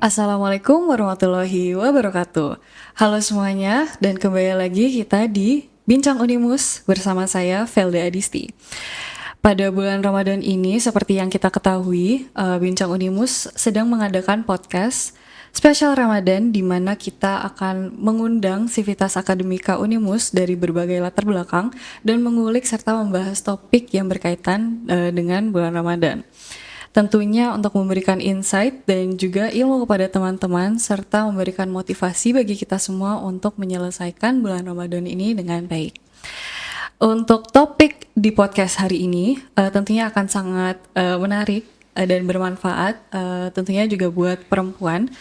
Assalamualaikum warahmatullahi wabarakatuh. Halo semuanya, dan kembali lagi kita di Bincang Unimus bersama saya, Velda Adisti. Pada bulan Ramadan ini, seperti yang kita ketahui, Bincang Unimus sedang mengadakan podcast spesial Ramadan di mana kita akan mengundang sivitas akademika Unimus dari berbagai latar belakang dan mengulik serta membahas topik yang berkaitan dengan bulan Ramadan. Tentunya untuk memberikan insight dan juga ilmu kepada teman-teman serta memberikan motivasi bagi kita semua untuk menyelesaikan bulan Ramadan ini dengan baik. Untuk topik di podcast hari ini tentunya akan sangat menarik dan bermanfaat, tentunya juga buat perempuan,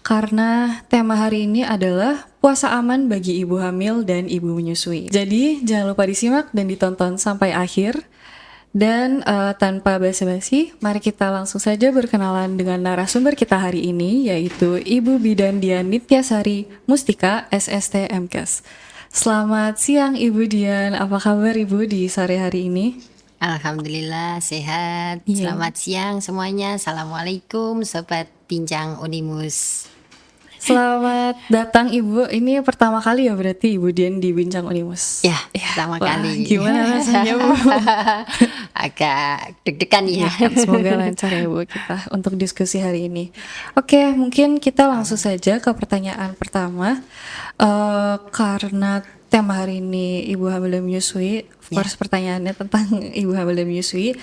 karena tema hari ini adalah puasa aman bagi ibu hamil dan ibu menyusui. Jadi jangan lupa disimak dan ditonton sampai akhir. Dan tanpa basa-basi, mari kita langsung saja berkenalan dengan narasumber kita hari ini, yaitu Ibu Bidan Dian Nityasari Mustika, SST MKes. Selamat siang Ibu Dian, apa kabar Ibu di sore hari ini? Alhamdulillah sehat. Iya. Selamat siang semuanya. Assalamualaikum Sobat Bincang Unimus. Selamat datang Ibu, ini pertama kali ya berarti Ibu Dian di Bincang Unimus? Ya, pertama kali. Gimana rasanya Bu? Agak deg-degan ya. Semoga lancar ya Bu kita untuk diskusi hari ini. Oke, mungkin kita langsung saja ke pertanyaan pertama. Karena tema hari ini ibu hamil dan menyusui, first pertanyaannya tentang ibu hamil dan menyusui.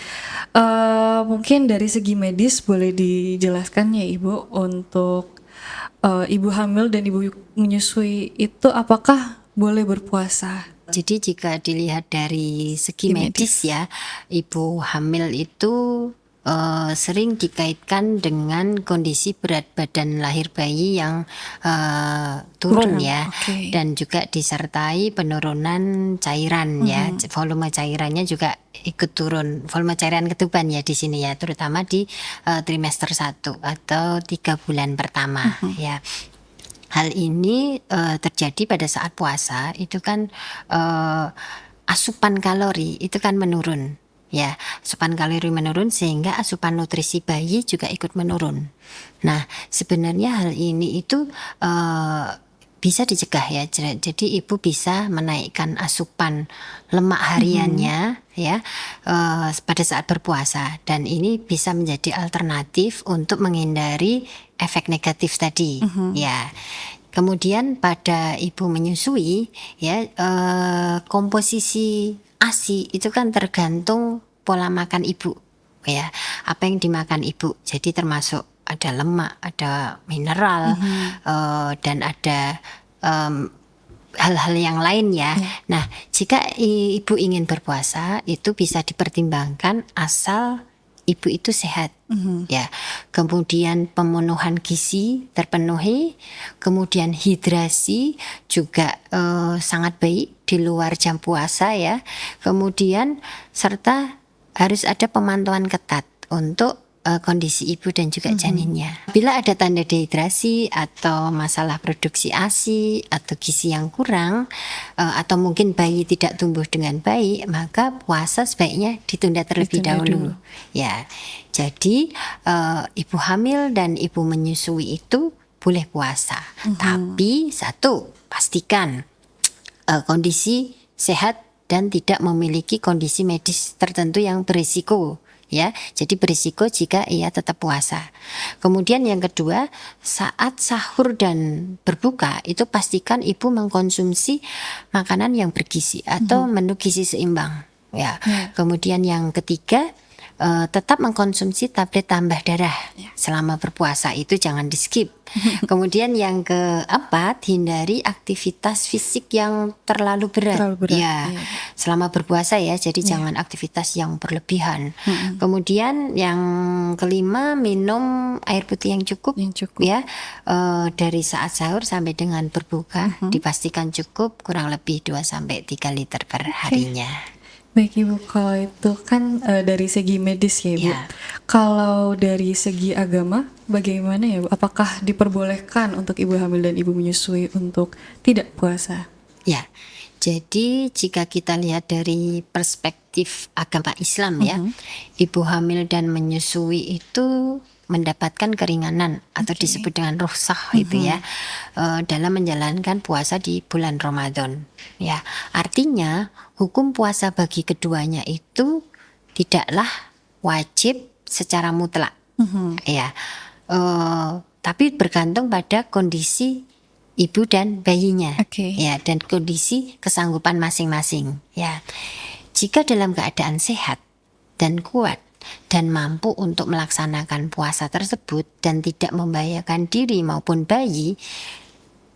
Mungkin dari segi medis boleh dijelaskan ya Ibu untuk ibu hamil dan ibu menyusui itu apakah boleh berpuasa? Jadi jika dilihat dari segi medis ya, ibu hamil itu sering dikaitkan dengan kondisi berat badan lahir bayi yang turun ya, dan juga disertai penurunan cairan ya, volume cairannya juga ikut turun, volume cairan ketuban ya di sini ya, terutama di trimester 1 atau 3 bulan pertama ya. Hal ini terjadi pada saat puasa, itu kan asupan kalori itu kan menurun. Ya, asupan kalori menurun sehingga asupan nutrisi bayi juga ikut menurun. Nah, sebenarnya hal ini itu bisa dicegah ya. Jadi ibu bisa menaikkan asupan lemak hariannya ya pada saat berpuasa, dan ini bisa menjadi alternatif untuk menghindari efek negatif tadi ya. Kemudian pada ibu menyusui ya, komposisi ASI itu kan tergantung pola makan ibu ya, apa yang dimakan ibu. Jadi termasuk ada lemak, ada mineral, dan ada hal-hal yang lain ya. Nah, jika ibu ingin berpuasa itu bisa dipertimbangkan asal ibu itu sehat ya. Kemudian pemenuhan gizi terpenuhi, kemudian hidrasi juga sangat baik di luar jam puasa ya. Kemudian serta harus ada pemantauan ketat untuk kondisi ibu dan juga janinnya. Bila ada tanda dehidrasi atau masalah produksi ASI atau gizi yang kurang, atau mungkin bayi tidak tumbuh dengan baik, maka puasa sebaiknya ditunda terlebih dahulu. Ya, jadi ibu hamil dan ibu menyusui itu boleh puasa, tapi satu, pastikan kondisi sehat dan tidak memiliki kondisi medis tertentu yang berisiko. Ya, jadi berisiko jika ia tetap puasa. Kemudian yang kedua, saat sahur dan berbuka itu pastikan ibu mengkonsumsi makanan yang bergizi atau menu gizi seimbang. Ya. Kemudian yang ketiga, tetap mengkonsumsi tablet tambah darah selama berpuasa, itu jangan di skip. Kemudian yang keempat, hindari aktivitas fisik yang terlalu berat. Ya, selama berpuasa ya, jadi jangan aktivitas yang berlebihan. Kemudian yang kelima, minum air putih yang cukup. Ya, dari saat sahur sampai dengan berbuka dipastikan cukup, kurang lebih 2-3 liter per harinya. Baik Ibu, kalau itu kan dari segi medis ya Ibu. Kalau dari segi agama bagaimana ya Bu? Apakah diperbolehkan untuk ibu hamil dan ibu menyusui untuk tidak puasa? Ya, jadi jika kita lihat dari perspektif agama Islam ya, ibu hamil dan menyusui itu mendapatkan keringanan atau disebut dengan rukhsah itu ya, dalam menjalankan puasa di bulan Ramadan. Ya, artinya hukum puasa bagi keduanya itu tidaklah wajib secara mutlak. Ya, tapi bergantung pada kondisi ibu dan bayinya, Oke. ya, dan kondisi kesanggupan masing-masing. Ya, jika dalam keadaan sehat dan kuat dan mampu untuk melaksanakan puasa tersebut dan tidak membahayakan diri maupun bayi,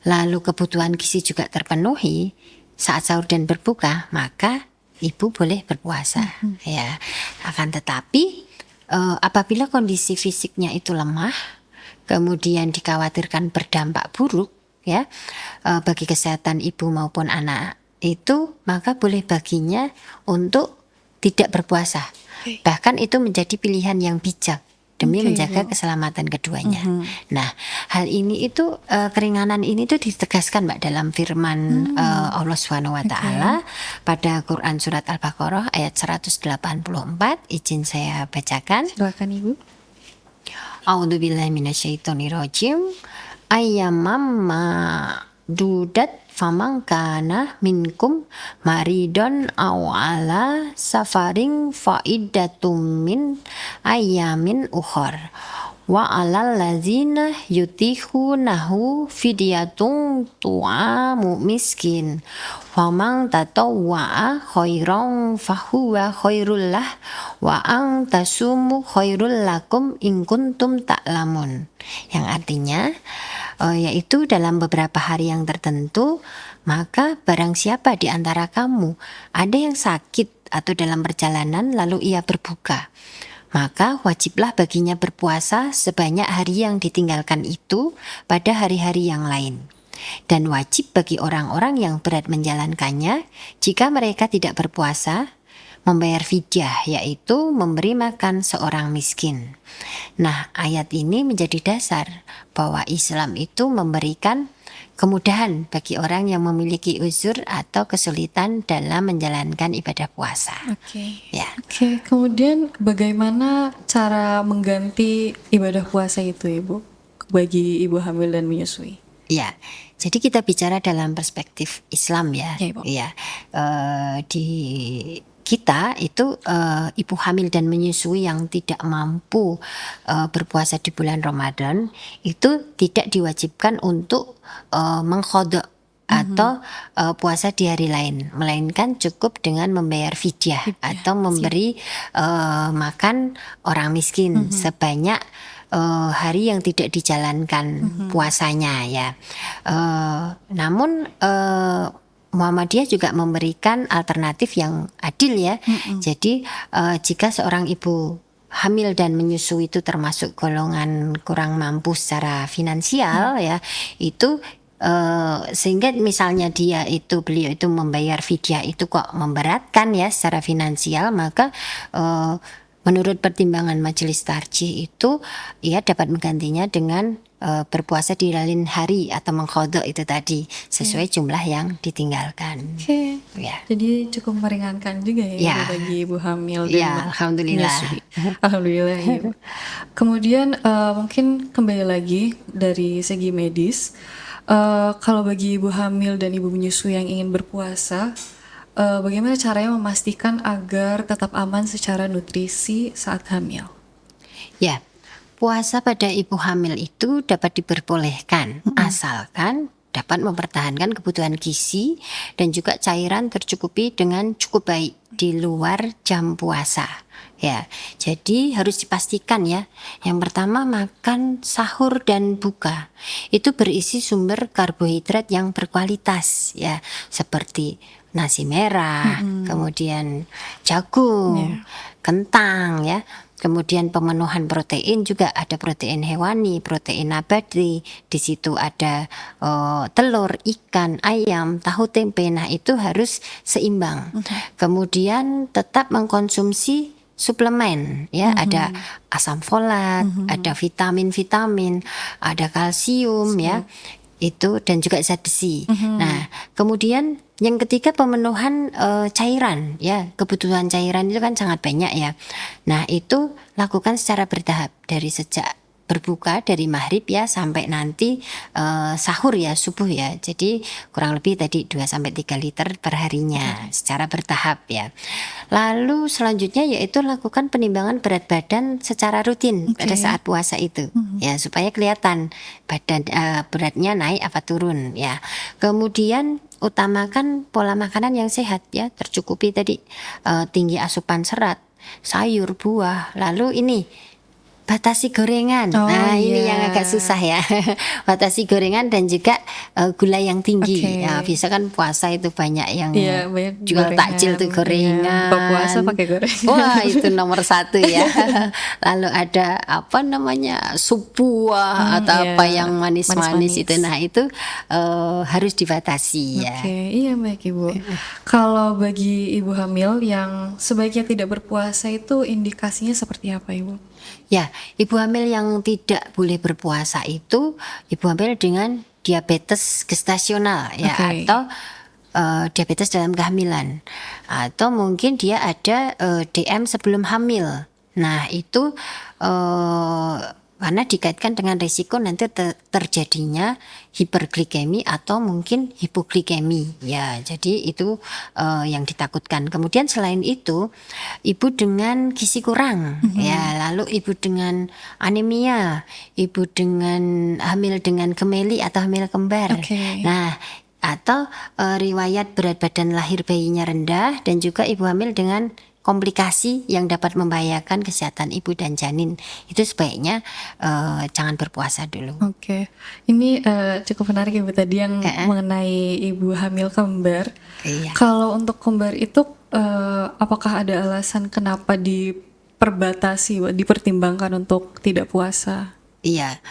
lalu kebutuhan gizi juga terpenuhi saat sahur dan berbuka, maka ibu boleh berpuasa. Ya, akan tetapi apabila kondisi fisiknya itu lemah, kemudian dikhawatirkan berdampak buruk ya bagi kesehatan ibu maupun anak itu, maka boleh baginya untuk tidak berpuasa. Bahkan itu menjadi pilihan yang bijak demi menjaga keselamatan keduanya. Nah, hal ini itu keringanan ini tuh ditegaskan Mbak dalam firman Allah Subhanahu wa taala pada Quran surat Al-Baqarah ayat 184. Izin saya bacakan. Silakan Ibu. A'udzubillahi minasyaitonirrajim. Ayyamamma dudat famangkana minkum maridon aw ala safaring faidatum min ayamin ukhar wa alal ladzina yutihunahu fidyatun tu'amu miskin famang tatawwa'a khairan fahuwa khairul lah wa ang tasumu khairul lakum in kuntum ta'lamun, yang artinya yaitu dalam beberapa hari yang tertentu, maka barang siapa di antara kamu ada yang sakit atau dalam perjalanan lalu ia berbuka, maka wajiblah baginya berpuasa sebanyak hari yang ditinggalkan itu pada hari-hari yang lain. Dan wajib bagi orang-orang yang berat menjalankannya jika mereka tidak berpuasa membayar fidyah, yaitu memberi makan seorang miskin. Nah, ayat ini menjadi dasar bahwa Islam itu memberikan kemudahan bagi orang yang memiliki uzur atau kesulitan dalam menjalankan ibadah puasa. Ya. Oke, kemudian bagaimana cara mengganti ibadah puasa itu Ibu bagi ibu hamil dan menyusui? Ya, jadi kita bicara dalam perspektif Islam ya. Ya, Ibu. Ya, di kita itu ibu hamil dan menyusui yang tidak mampu berpuasa di bulan Ramadan itu tidak diwajibkan untuk mengqadha atau puasa di hari lain, melainkan cukup dengan membayar fidyah atau memberi makan orang miskin sebanyak hari yang tidak dijalankan puasanya ya. Namun Muhammadiyah juga memberikan alternatif yang adil ya. Jadi jika seorang ibu hamil dan menyusui itu termasuk golongan kurang mampu secara finansial ya, itu sehingga misalnya beliau itu membayar fidyah itu kok memberatkan ya secara finansial, maka menurut pertimbangan majelis tarjih itu ia dapat menggantinya dengan berpuasa di lain hari atau mengqadha itu tadi sesuai jumlah yang ditinggalkan. Ya. Jadi cukup meringankan juga ya, bagi ibu hamil dan ya, alhamdulillah. menyusui. Alhamdulillah. Ya. Kemudian mungkin kembali lagi dari segi medis, kalau bagi ibu hamil dan ibu menyusui yang ingin berpuasa, bagaimana caranya memastikan agar tetap aman secara nutrisi saat hamil? Ya, puasa pada ibu hamil itu dapat diperbolehkan asalkan dapat mempertahankan kebutuhan gizi dan juga cairan tercukupi dengan cukup baik di luar jam puasa. Ya, jadi harus dipastikan ya. Yang pertama, makan sahur dan buka itu berisi sumber karbohidrat yang berkualitas ya, seperti nasi merah, kemudian jagung, kentang ya. Kemudian pemenuhan protein juga ada protein hewani, protein nabati, di situ ada telur, ikan, ayam, tahu, tempe. Nah, itu harus seimbang. Kemudian tetap mengkonsumsi suplemen ya, ada asam folat, ada vitamin-vitamin, ada kalsium ya. Itu dan juga zat besi. Nah, kemudian yang ketiga pemenuhan cairan ya, kebutuhan cairan itu kan sangat banyak ya. Nah, itu lakukan secara bertahap dari sejak berbuka dari maghrib ya sampai nanti sahur ya, subuh ya. Jadi kurang lebih tadi 2 sampai 3 liter per harinya secara bertahap ya. Lalu selanjutnya yaitu lakukan penimbangan berat badan secara rutin pada saat puasa itu ya, supaya kelihatan badan beratnya naik apa turun ya. Kemudian utamakan pola makanan yang sehat ya, tercukupi tadi tinggi asupan serat, sayur, buah. Lalu ini batasi gorengan. Ini yang agak susah ya. Batasi gorengan dan juga gula yang tinggi. Ya, biasa kan puasa itu banyak yang banyak jual takjil tuh gorengan. Buka puasa pakai gorengan. Wah, itu nomor 1 ya. Lalu ada apa namanya, sup buah atau apa yang manis-manis itu. Nah, itu harus dibatasi ya. Iya baik Ibu. Kalau bagi ibu hamil yang sebaiknya tidak berpuasa itu indikasinya seperti apa Ibu? Ya, ibu hamil yang tidak boleh berpuasa itu ibu hamil dengan diabetes gestasional ya, atau diabetes dalam kehamilan, atau mungkin dia ada DM sebelum hamil. Nah, itu karena dikaitkan dengan risiko nanti terjadinya hiperglikemi atau mungkin hipoglikemi ya. Jadi itu yang ditakutkan. Kemudian selain itu, ibu dengan gizi kurang ya, lalu ibu dengan anemia, ibu dengan hamil dengan gemeli atau hamil kembar. Nah, atau riwayat berat badan lahir bayinya rendah, dan juga ibu hamil dengan komplikasi yang dapat membahayakan kesehatan ibu dan janin, itu sebaiknya jangan berpuasa dulu. Ini cukup menarik Ibu tadi yang mengenai ibu hamil kembar. Kalau untuk kembar itu apakah ada alasan kenapa dipertimbangkan untuk tidak puasa? Iya.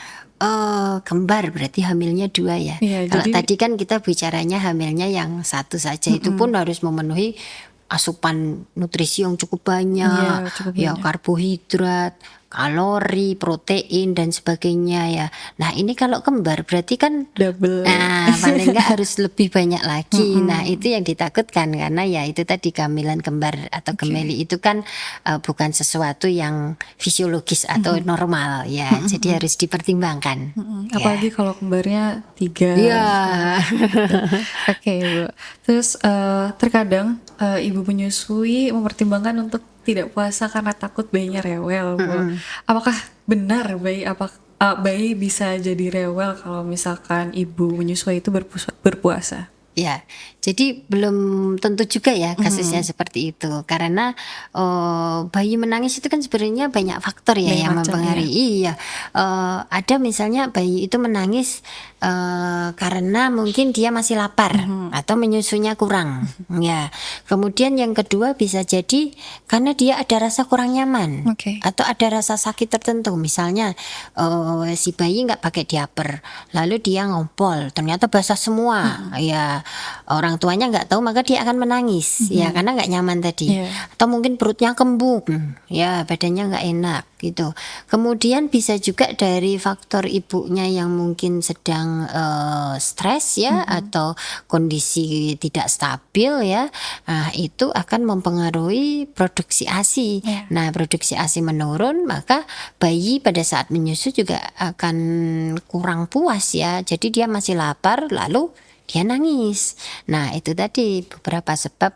Kembar berarti hamilnya 2 ya. Kalau tadi kan kita bicaranya hamilnya yang 1 saja, itu pun harus memenuhi asupan nutrisi yang cukup banyak, karbohidrat, kalori, protein dan sebagainya ya. Nah, ini kalau kembar berarti kan double. Paling enggak harus lebih banyak lagi. Nah, itu yang ditakutkan, karena ya itu tadi kehamilan kembar atau gemeli itu kan bukan sesuatu yang fisiologis atau normal ya. Jadi harus dipertimbangkan. Apalagi kalau kembarnya 3. Bu. Terus terkadang ibu menyusui mempertimbangkan untuk tidak puasa karena takut bayinya rewel, Bu. Apakah benar bayi bisa jadi rewel kalau misalkan ibu menyusui itu berpuasa? Ya, jadi belum tentu juga ya kasusnya seperti itu, karena bayi menangis itu kan sebenarnya banyak faktor ya yang mempengaruhi. Ada misalnya bayi itu menangis karena mungkin dia masih lapar atau menyusunya kurang. Ya, kemudian yang kedua bisa jadi karena dia ada rasa kurang nyaman atau ada rasa sakit tertentu. Misalnya si bayi nggak pakai diaper, lalu dia ngompol, ternyata basah semua. Ya, orang tuanya nggak tahu, maka dia akan menangis ya, karena nggak nyaman tadi. Atau mungkin perutnya kembung ya, badannya nggak enak gitu. Kemudian bisa juga dari faktor ibunya yang mungkin sedang stres ya, atau kondisi tidak stabil ya. Nah, itu akan mempengaruhi produksi ASI. Nah, produksi ASI menurun, maka bayi pada saat menyusu juga akan kurang puas ya. Jadi dia masih lapar lalu dia nangis. Nah, itu tadi beberapa sebab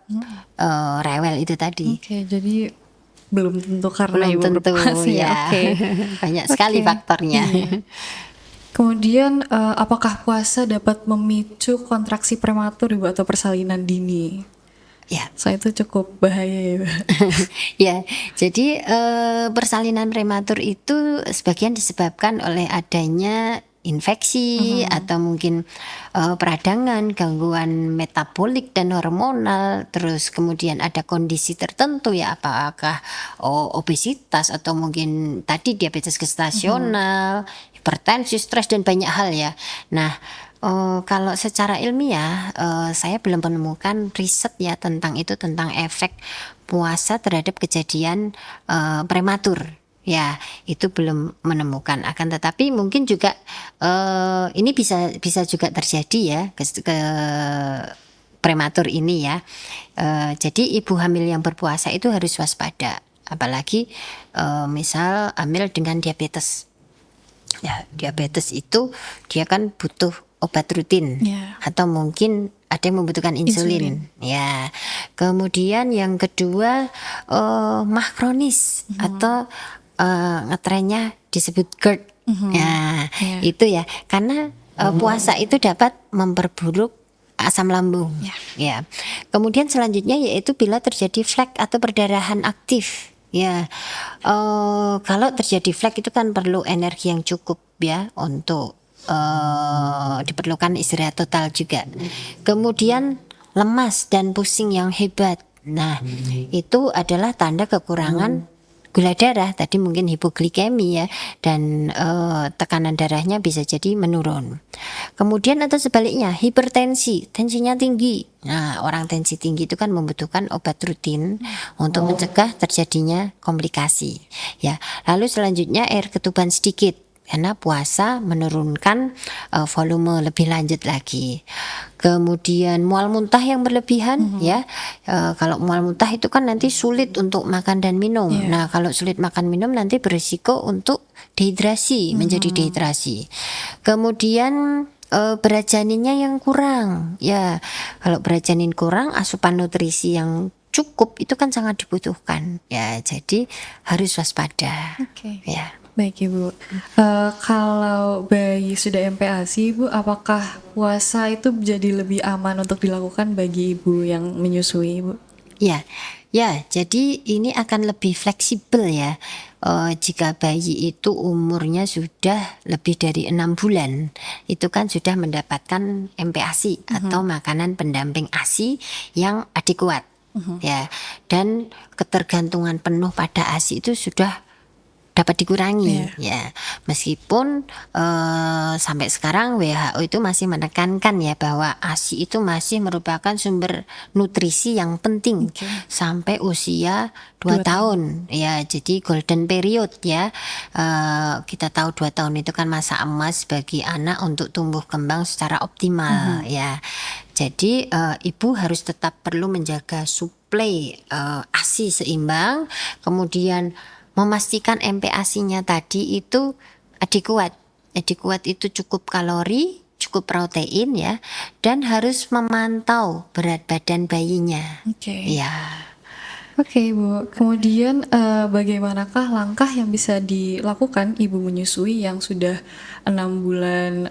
rewel itu tadi. Jadi belum tentu karena ibu berpuasa ya. Banyak sekali faktornya. Kemudian apakah puasa dapat memicu kontraksi prematur Ibu atau persalinan dini? Ya, itu cukup bahaya ya. Ya, jadi persalinan prematur itu sebagian disebabkan oleh adanya infeksi atau mungkin peradangan, gangguan metabolik dan hormonal, terus kemudian ada kondisi tertentu ya, apakah obesitas atau mungkin tadi diabetes gestasional, hipertensi, stres dan banyak hal ya. Nah, kalau secara ilmiah saya belum menemukan riset ya tentang itu, tentang efek puasa terhadap kejadian prematur. Ya, itu belum menemukan. Akan tetapi mungkin juga ini bisa juga terjadi ya ke prematur ini ya. Jadi ibu hamil yang berpuasa itu harus waspada, apalagi misal hamil dengan diabetes. Ya, diabetes itu dia kan butuh obat rutin Ya. atau mungkin ada yang membutuhkan insulin. Ya. Kemudian yang kedua mah kronis atau ngetrennya disebut GERD. Ya, Ya. itu ya. Karena puasa itu dapat memperburuk asam lambung. Ya. Kemudian selanjutnya yaitu bila terjadi flek atau perdarahan aktif. Ya, kalau terjadi flek itu kan perlu energi yang cukup ya untuk diperlukan istirahat total juga. Kemudian lemas dan pusing yang hebat. Nah, itu adalah tanda kekurangan gula darah. Tadi mungkin hipoglikemi ya, dan tekanan darahnya bisa jadi menurun. Kemudian atau sebaliknya hipertensi, tensinya tinggi. Nah, orang tensi tinggi itu kan membutuhkan obat rutin untuk mencegah terjadinya komplikasi. Ya, lalu selanjutnya air ketuban sedikit. Karena puasa menurunkan volume lebih lanjut lagi. Kemudian mual muntah yang berlebihan ya. Kalau mual muntah itu kan nanti sulit untuk makan dan minum. Nah, kalau sulit makan minum nanti berisiko untuk dehidrasi, menjadi dehidrasi. Kemudian berat janinnya yang kurang. Ya, kalau berat janin kurang, asupan nutrisi yang cukup itu kan sangat dibutuhkan. Ya, jadi harus waspada. Oke. Ya. Baik Ibu, kalau bayi sudah MPASI Ibu, apakah puasa itu jadi lebih aman untuk dilakukan bagi ibu yang menyusui Ibu? Ya, jadi ini akan lebih fleksibel ya. Jika bayi itu umurnya sudah lebih dari 6 bulan, itu kan sudah mendapatkan MPASI atau makanan pendamping ASI yang adekuat. Ya, dan ketergantungan penuh pada ASI itu sudah dapat dikurangi. Ya, meskipun sampai sekarang WHO itu masih menekankan ya bahwa ASI itu masih merupakan sumber nutrisi yang penting sampai usia 2 tahun. Ya, jadi golden period ya. Kita tahu 2 tahun itu kan masa emas bagi anak untuk tumbuh kembang secara optimal ya. Jadi ibu harus tetap perlu menjaga suplai ASI seimbang, kemudian memastikan MPASI-nya tadi itu adekuat. Adekuat itu cukup kalori, cukup protein ya, dan harus memantau berat badan bayinya. Ya. Oke Bu, kemudian bagaimanakah langkah yang bisa dilakukan ibu menyusui yang sudah 6 bulan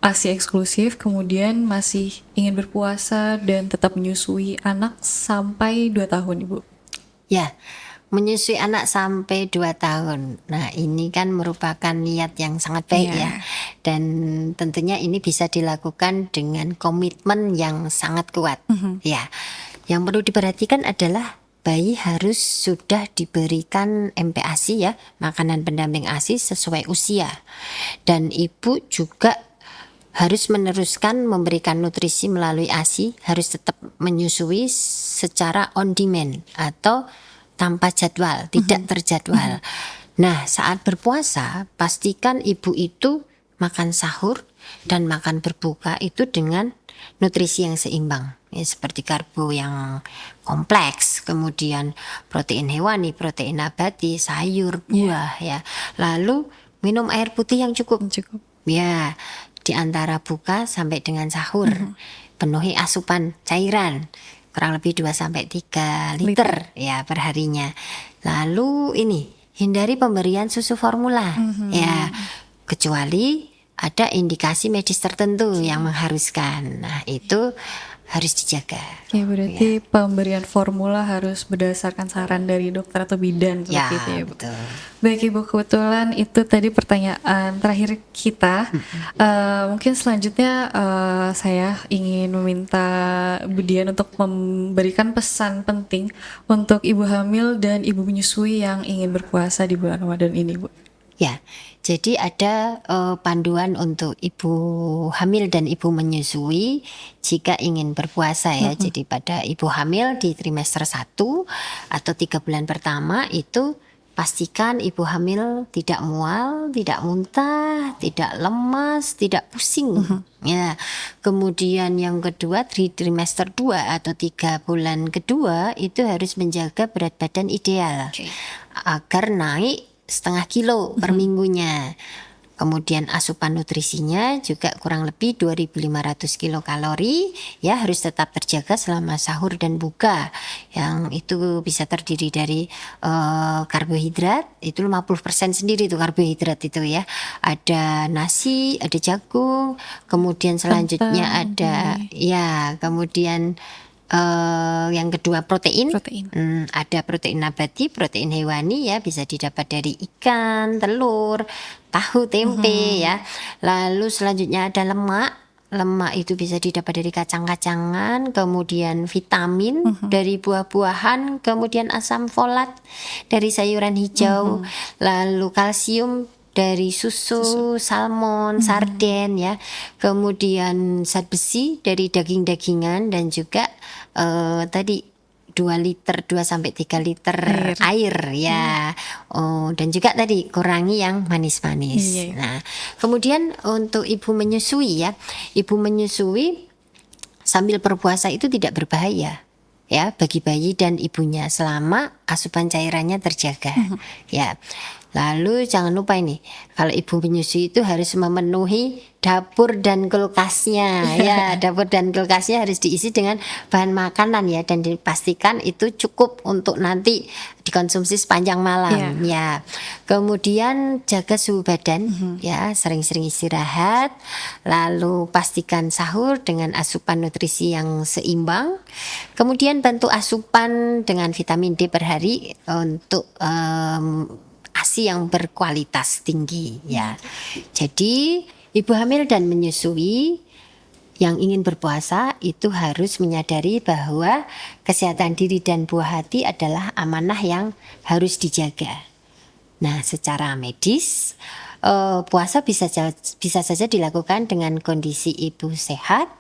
ASI eksklusif, kemudian masih ingin berpuasa dan tetap menyusui anak sampai 2 tahun Ibu? Ya, menyusui anak sampai 2 tahun. Nah, ini kan merupakan niat yang sangat baik ya. Dan tentunya ini bisa dilakukan dengan komitmen yang sangat kuat. Ya. Yang perlu diperhatikan adalah bayi harus sudah diberikan MPASI ya, makanan pendamping ASI sesuai usia. Dan ibu juga harus meneruskan memberikan nutrisi melalui ASI, harus tetap menyusui secara on demand atau tanpa jadwal, tidak terjadwal. Nah, saat berpuasa, pastikan ibu itu makan sahur dan makan berbuka itu dengan nutrisi yang seimbang. Ya, seperti karbo yang kompleks, kemudian protein hewani, protein nabati, sayur, buah ya. Lalu minum air putih yang cukup. Ya, di antara buka sampai dengan sahur. Penuhi asupan cairan kurang lebih 2-3 liter ya perharinya. Lalu ini hindari pemberian susu formula ya, kecuali ada indikasi medis tertentu yang mengharuskan. Nah, itu harus dijaga. Oke, berarti pemberian formula harus berdasarkan saran dari dokter atau bidan seperti itu ya Bu. Betul. Baik Ibu, kebetulan itu tadi pertanyaan terakhir kita. Mungkin selanjutnya saya ingin meminta Bu Dian untuk memberikan pesan penting untuk ibu hamil dan ibu menyusui yang ingin berpuasa di bulan Ramadan ini Bu. Ya, jadi ada panduan untuk ibu hamil dan ibu menyusui jika ingin berpuasa ya. Jadi pada ibu hamil di trimester 1 atau 3 bulan pertama itu pastikan ibu hamil tidak mual, tidak muntah, tidak lemas, tidak pusing. Ya. Kemudian yang kedua di trimester 2 atau 3 bulan kedua itu harus menjaga berat badan ideal agar naik 0,5 kilo per minggunya. Kemudian asupan nutrisinya juga kurang lebih 2.500 kilokalori, ya harus tetap terjaga selama sahur dan buka. Yang itu bisa terdiri dari karbohidrat, itu 50% sendiri tuh karbohidrat itu ya. Ada nasi, ada jagung, kemudian selanjutnya Kentang, ada ya, kemudian yang kedua protein. Ada protein nabati, protein hewani ya, bisa didapat dari ikan, telur, tahu, tempe ya. Lalu selanjutnya ada lemak. Lemak itu bisa didapat dari kacang-kacangan, kemudian vitamin dari buah-buahan, kemudian asam folat dari sayuran hijau, lalu kalsium dari susu, salmon, sarden ya. Kemudian zat besi dari daging-dagingan dan juga tadi 2 sampai 3 liter air ya. Dan juga tadi kurangi yang manis-manis. Nah, kemudian untuk ibu menyusui ya. Ibu menyusui sambil berpuasa itu tidak berbahaya ya bagi bayi dan ibunya selama asupan cairannya terjaga. Ya. Lalu jangan lupa ini, kalau ibu menyusui itu harus memenuhi dapur dan kulkasnya ya. Dapur dan kulkasnya harus diisi dengan bahan makanan ya, dan dipastikan itu cukup untuk nanti dikonsumsi sepanjang malam ya. Kemudian jaga suhu badan ya, sering-sering istirahat. Lalu pastikan sahur dengan asupan nutrisi yang seimbang. Kemudian bantu asupan dengan vitamin D per hari untuk ASI yang berkualitas tinggi ya. Jadi ibu hamil dan menyusui yang ingin berpuasa itu harus menyadari bahwa kesehatan diri dan buah hati adalah amanah yang harus dijaga. Nah, secara medis puasa bisa saja dilakukan dengan kondisi ibu sehat,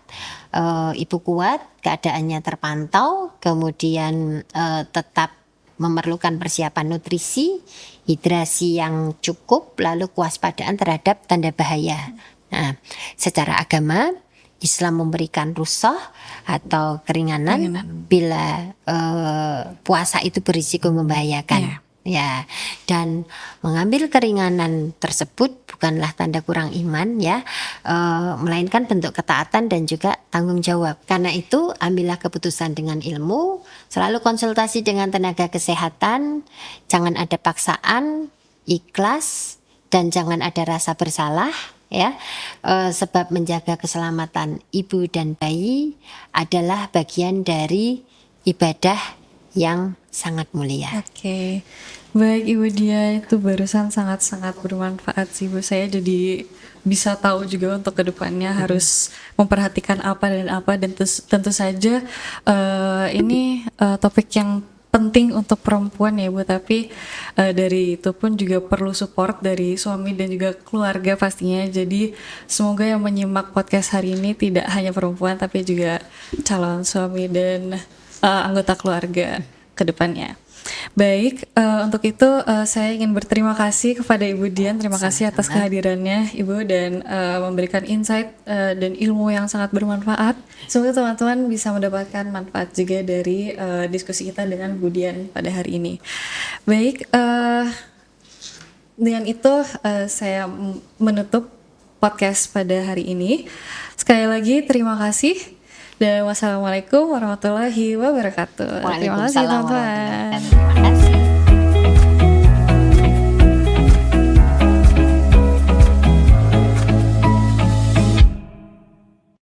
ibu kuat, keadaannya terpantau, kemudian tetap memerlukan persiapan nutrisi, hidrasi yang cukup, lalu kewaspadaan terhadap tanda bahaya. Nah, secara agama Islam memberikan rukhsah atau keringanan bila puasa itu berisiko membahayakan. Ya, dan mengambil keringanan tersebut bukanlah tanda kurang iman ya, melainkan bentuk ketaatan dan juga tanggung jawab. Karena itu ambillah keputusan dengan ilmu, selalu konsultasi dengan tenaga kesehatan, jangan ada paksaan, ikhlas, dan jangan ada rasa bersalah ya, sebab menjaga keselamatan ibu dan bayi adalah bagian dari ibadah yang sangat mulia. Oke. Baik Ibu Dia, itu barusan sangat-sangat bermanfaat sih Bu. Saya jadi bisa tahu juga untuk kedepannya harus memperhatikan apa dan tentu saja ini topik yang penting untuk perempuan ya Bu, tapi dari itu pun juga perlu support dari suami dan juga keluarga pastinya. Jadi semoga yang menyimak podcast hari ini tidak hanya perempuan tapi juga calon suami dan anggota keluarga ke depannya. Baik, untuk itu saya ingin berterima kasih kepada Ibu Dian. Terima kasih atas kehadirannya Ibu dan memberikan insight dan ilmu yang sangat bermanfaat. Semoga teman-teman bisa mendapatkan manfaat juga dari diskusi kita dengan Bu Dian pada hari ini. Baik, dengan itu saya menutup podcast pada hari ini. Sekali lagi terima kasih. Dan wassalamualaikum warahmatullahi wabarakatuh. Terima kasih teman-teman.